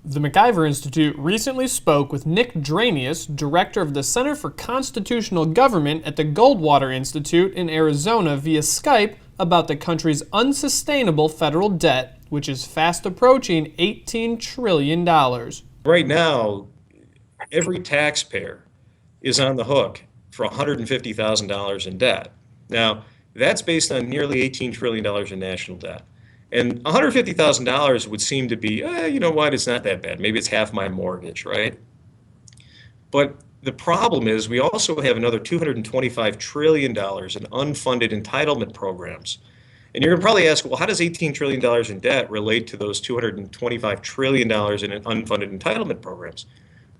The MacIver Institute recently spoke with Nick Dranias, director of the Center for Constitutional Government at the Goldwater Institute in Arizona via Skype about the country's unsustainable federal debt, which is fast approaching $18 trillion. Right now, every taxpayer is on the hook for $150,000 in debt. Now, that's based on nearly $18 trillion in national debt. And $150,000 would seem to be, you know what, it's not that bad. Maybe it's half my mortgage, right? But the problem is we also have another $225 trillion in unfunded entitlement programs. And you're going to probably ask, well, how does $18 trillion in debt relate to those $225 trillion in unfunded entitlement programs?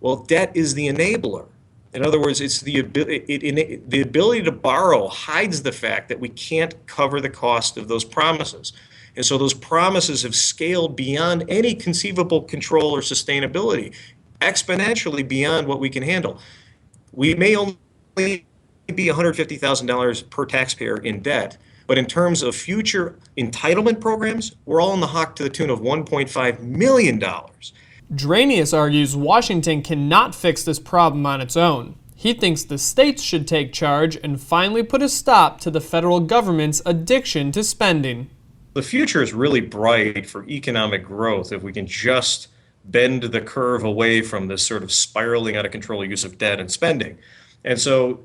Well, debt is the enabler. In other words, it's the ability to borrow hides the fact that we can't cover the cost of those promises. And so those promises have scaled beyond any conceivable control or sustainability, exponentially beyond what we can handle. We may only be $150,000 per taxpayer in debt, but in terms of future entitlement programs, we're all on the hook to the tune of $1.5 million. Dranias argues Washington cannot fix this problem on its own. He thinks the states should take charge and finally put a stop to the federal government's addiction to spending. The future is really bright for economic growth if we can just bend the curve away from this sort of spiraling out of control use of debt and spending. And so,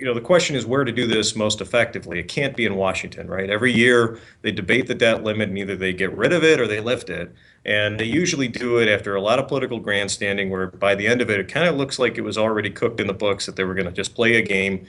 the question is where to do this most effectively. It can't be in Washington, right? Every year they debate the debt limit and either they get rid of it or they lift it. And they usually do it after a lot of political grandstanding where by the end of it, it kind of looks like it was already cooked in the books that they were going to just play a game,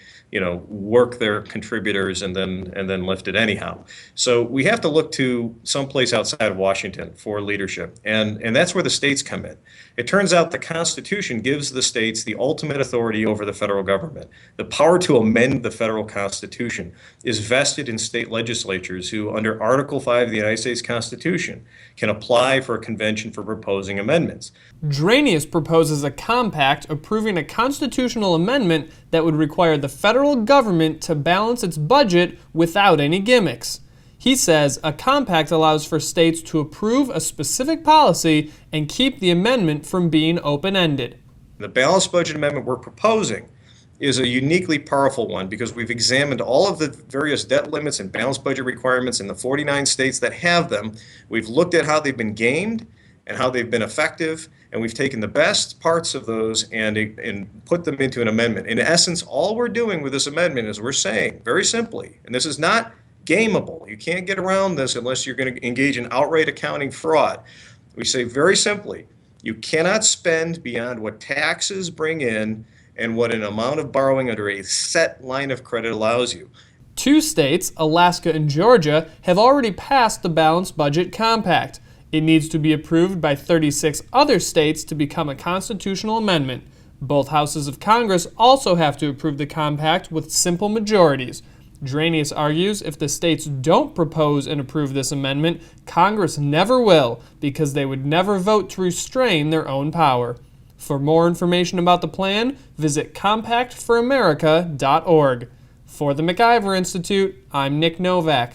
work their contributors and then lift it anyhow. So we have to look to someplace outside of Washington for leadership. And that's where the states come in. It turns out the Constitution gives the states the ultimate authority over the federal government. The power to amend the federal Constitution is vested in state legislatures who, under Article 5 of the United States Constitution, can apply for a convention for proposing amendments. Dranias proposes a compact approving a constitutional amendment that would require the federal government to balance its budget without any gimmicks. He says a compact allows for states to approve a specific policy and keep the amendment from being open-ended. The balanced budget amendment we're proposing is a uniquely powerful one because we've examined all of the various debt limits and balanced budget requirements in the 49 states that have them. We've looked at how they've been gamed and how they've been effective, and we've taken the best parts of those and put them into an amendment. In essence, all we're doing with this amendment is we're saying, very simply, and this is not gameable. You can't get around this unless you're going to engage in outright accounting fraud. We say very simply, you cannot spend beyond what taxes bring in and what an amount of borrowing under a set line of credit allows you. 2 states, Alaska and Georgia, have already passed the Balanced Budget Compact. It needs to be approved by 36 other states to become a constitutional amendment. Both houses of Congress also have to approve the compact with simple majorities. Dranias argues if the states don't propose and approve this amendment, Congress never will, because they would never vote to restrain their own power. For more information about the plan, visit compactforamerica.org. For the MacIver Institute, I'm Nick Novak.